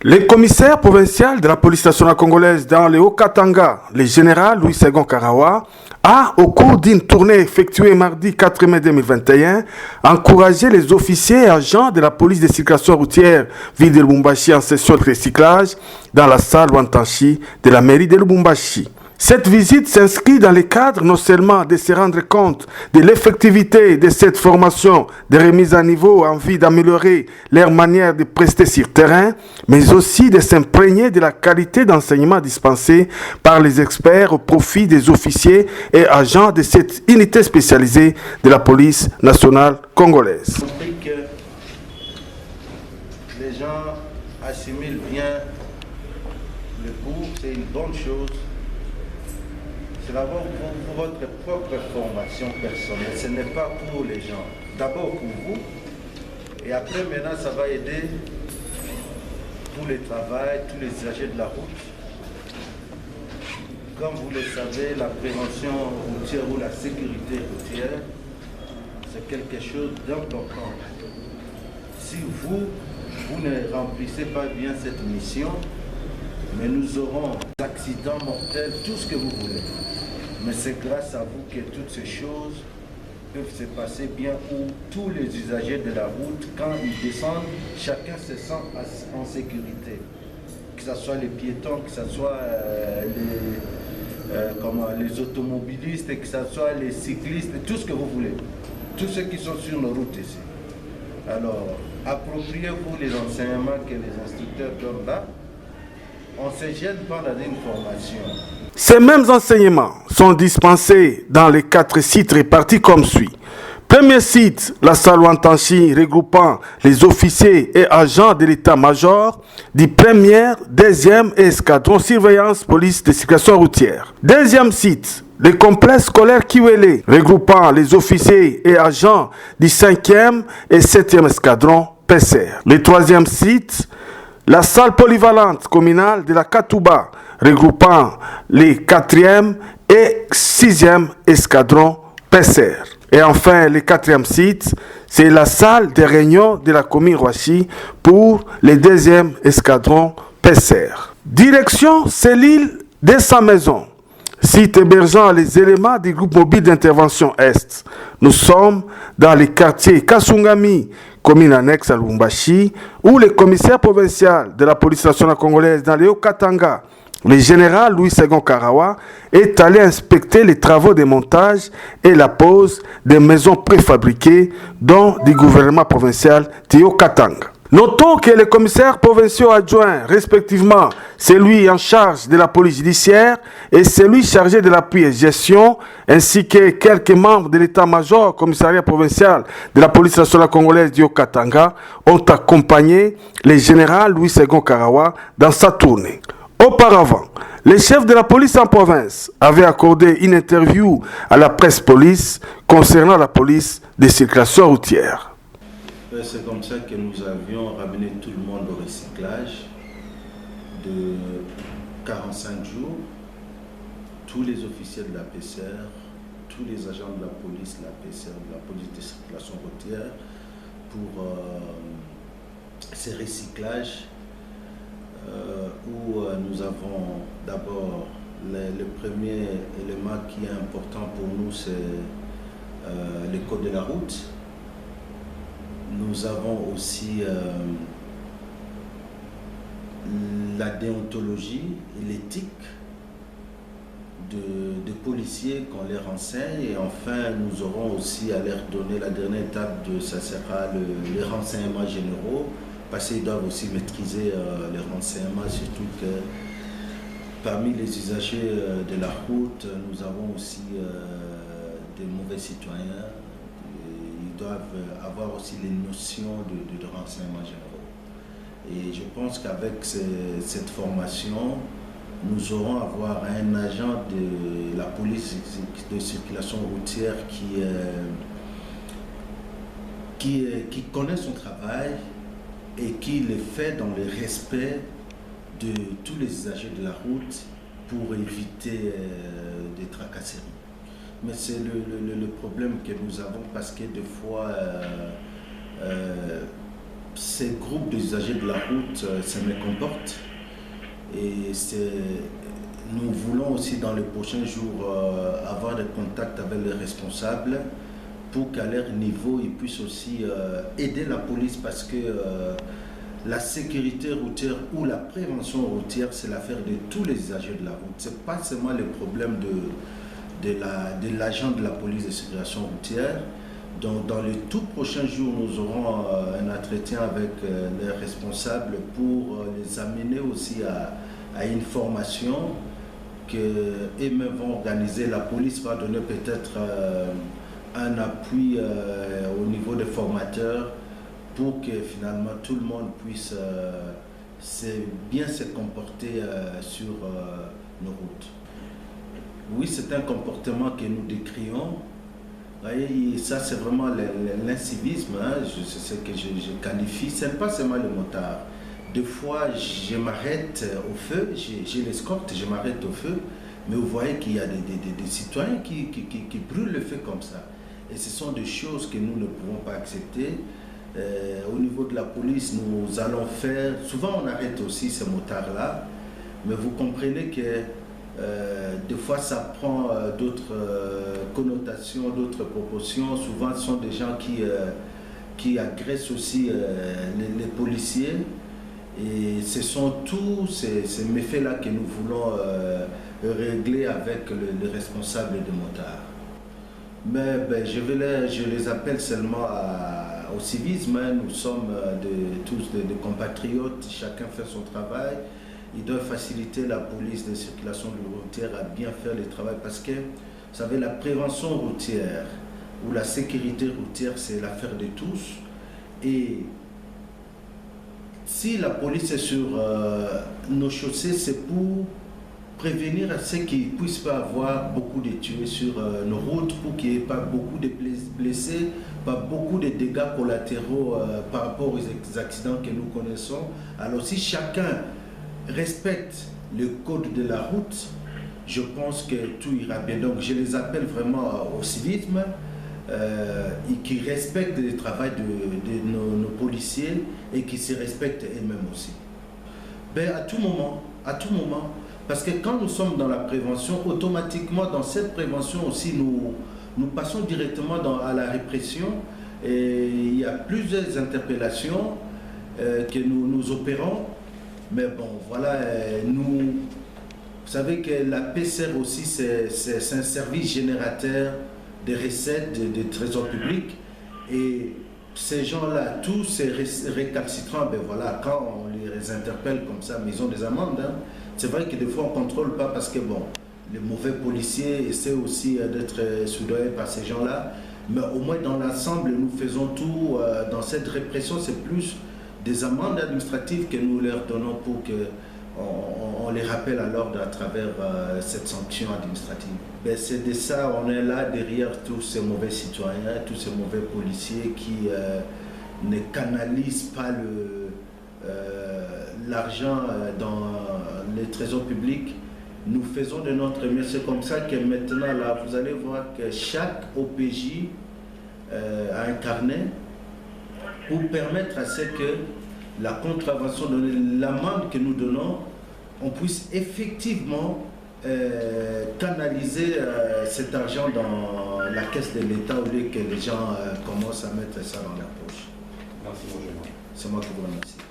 Le commissaire provincial de la police nationale congolaise dans le Haut-Katanga, le général Louis-Segon Karawa, a, au cours d'une tournée effectuée mardi 4 mai 2021, encouragé les officiers et agents de la police de circulation routière ville de Lubumbashi en session de recyclage dans la salle Wantanchi de la mairie de Lubumbashi. Cette visite s'inscrit dans le cadre non seulement de se rendre compte de l'effectivité de cette formation de remise à niveau en vue d'améliorer leur manière de prester sur terrain, mais aussi de s'imprégner de la qualité d'enseignement dispensé par les experts au profit des officiers et agents de cette unité spécialisée de la police nationale congolaise. Les gens assimilent bien le cours, c'est une bonne chose. C'est d'abord pour votre propre formation personnelle, ce n'est pas pour les gens. D'abord pour vous, et après maintenant ça va aider tous les travails, tous les usagers de la route. Comme vous le savez, la prévention routière ou la sécurité routière, c'est quelque chose d'important. Si vous ne remplissez pas bien cette mission, mais nous aurons des accidents mortels, tout ce que vous voulez. Mais c'est grâce à vous que toutes ces choses peuvent se passer bien où tous les usagers de la route, quand ils descendent, chacun se sent en sécurité. Que ce soit les piétons, que ce soit les automobilistes, que ce soit les cyclistes, tout ce que vous voulez. Tous ceux qui sont sur nos routes ici. Alors, appropriez-vous les enseignements que les instructeurs donnent là. On ne se gêne pas dans une formation. Ces mêmes enseignements sont dispensés dans les 4 sites répartis comme suit. Premier site, la salle Wantanchi regroupant les officiers et agents de l'état-major du 1er, 2e et escadron surveillance police de circulation routière. Deuxième site, le complexe scolaire Kiwele regroupant les officiers et agents du 5e et 7e escadron PCR. Le troisième site, la salle polyvalente communale de la Katouba, regroupant les 4e et 6e escadrons PCR. Et enfin, le 4e site, c'est la salle de réunion de la commune Roachi pour les 2e escadrons PCR. Direction, c'est l'île de sa maison, site hébergeant les éléments du groupe mobile d'intervention Est. Nous sommes dans les quartiers Kasungami, commune annexe à Lubumbashi, où le commissaire provincial de la police nationale congolaise dans le Haut-Katanga, le général Louis-Segon Karawa, est allé inspecter les travaux de montage et la pose des maisons préfabriquées, dont du gouvernement provincial du Haut-Katanga. Notons que les commissaires provinciaux adjoints, respectivement celui en charge de la police judiciaire et celui chargé de l'appui et gestion, ainsi que quelques membres de l'état-major commissariat provincial de la police nationale congolaise du Haut-Katanga, ont accompagné le général Louis-Segon Karawa dans sa tournée. Auparavant, le chef de la police en province avait accordé une interview à la presse police concernant la police de circulation routière. C'est comme ça que nous avions ramené tout le monde au recyclage de 45 jours. Tous les officiers de la PCR, tous les agents de la police, la PCR, de la police de circulation routière, pour ces recyclages où nous avons d'abord le premier élément qui est important pour nous, c'est le code de la route. Nous avons aussi la déontologie et l'éthique de policiers qu'on les renseigne, et enfin nous aurons aussi à leur donner la dernière étape ça sera les renseignements généraux, parce qu'ils doivent aussi maîtriser les renseignements, surtout que parmi les usagers de la route, nous avons aussi des mauvais citoyens. Ils doivent avoir aussi les notions de renseignements généraux. Et je pense qu'avec cette formation, nous aurons à avoir un agent de la police de circulation routière qui connaît son travail et qui le fait dans le respect de tous les usagers de la route pour éviter des tracasseries. Mais c'est le problème que nous avons, parce que des fois, ces groupes d'usagers de la route se mécomportent et nous voulons aussi dans les prochains jours avoir des contacts avec les responsables pour qu'à leur niveau ils puissent aussi aider la police parce que la sécurité routière ou la prévention routière c'est l'affaire de tous les usagers de la route. Ce n'est pas seulement le problème de l'agent de la police de circulation routière. Donc, dans les tout prochains jours, nous aurons un entretien avec les responsables pour les amener aussi à une formation qu'eux-mêmes vont organiser. La police va donner peut-être un appui au niveau des formateurs pour que finalement tout le monde puisse bien se comporter sur nos routes. Oui, c'est un comportement que nous décrions. Et ça, c'est vraiment l'incivisme, hein, c'est ce que je qualifie. Ce n'est pas seulement le motard. Des fois, je m'arrête au feu, j'ai l'escorte, je m'arrête au feu, mais vous voyez qu'il y a des citoyens qui brûlent le feu comme ça. Et ce sont des choses que nous ne pouvons pas accepter. Au niveau de la police, nous allons faire... Souvent, on arrête aussi ces motards-là, mais vous comprenez que des fois, ça prend d'autres connotations, d'autres proportions. Souvent, ce sont des gens qui agressent aussi les policiers. Et ce sont tous ces méfaits-là que nous voulons régler avec les responsables des motards. Mais je les appelle seulement au civisme. Nous sommes tous des compatriotes, chacun fait son travail. Ils doivent faciliter la police de circulation routière à bien faire le travail parce que, vous savez, la prévention routière ou la sécurité routière, c'est l'affaire de tous. Et si la police est sur nos chaussées, c'est pour prévenir à ceux qui ne puissent pas avoir beaucoup de tués sur nos routes, pour qu'il n'y ait pas beaucoup de blessés, pas beaucoup de dégâts collatéraux par rapport aux accidents que nous connaissons. Alors si chacun respecte le code de la route, je pense que tout ira bien. Donc je les appelle vraiment au civisme et qui respectent le travail de nos policiers et qui se respectent eux-mêmes aussi. À tout moment, parce que quand nous sommes dans la prévention, automatiquement dans cette prévention aussi, nous passons directement à la répression et il y a plusieurs interpellations que nous opérons. Mais bon, voilà, vous savez que la PCR aussi, c'est un service générateur de recettes, de trésor public. Et ces gens-là, tous ces récalcitrants, voilà, quand on les interpelle comme ça, mais ils ont des amendes. Hein. C'est vrai que des fois, on ne contrôle pas parce que, bon, les mauvais policiers essaient aussi d'être soudoyés par ces gens-là. Mais au moins, dans l'ensemble, nous faisons tout. Dans cette répression, c'est plus des amendes administratives que nous leur donnons pour qu'on les rappelle à l'ordre à travers cette sanction administrative. C'est de ça, on est là derrière tous ces mauvais citoyens, tous ces mauvais policiers qui ne canalisent pas l'argent dans les trésors publics. Nous faisons de notre mieux. C'est comme ça que maintenant, là, vous allez voir que chaque OPJ a un carnet pour permettre à ce que la contravention, l'amende que nous donnons, on puisse effectivement canaliser cet argent dans la caisse de l'État au lieu que les gens commencent à mettre ça dans la poche. Merci, bonjour. C'est moi qui vous remercie.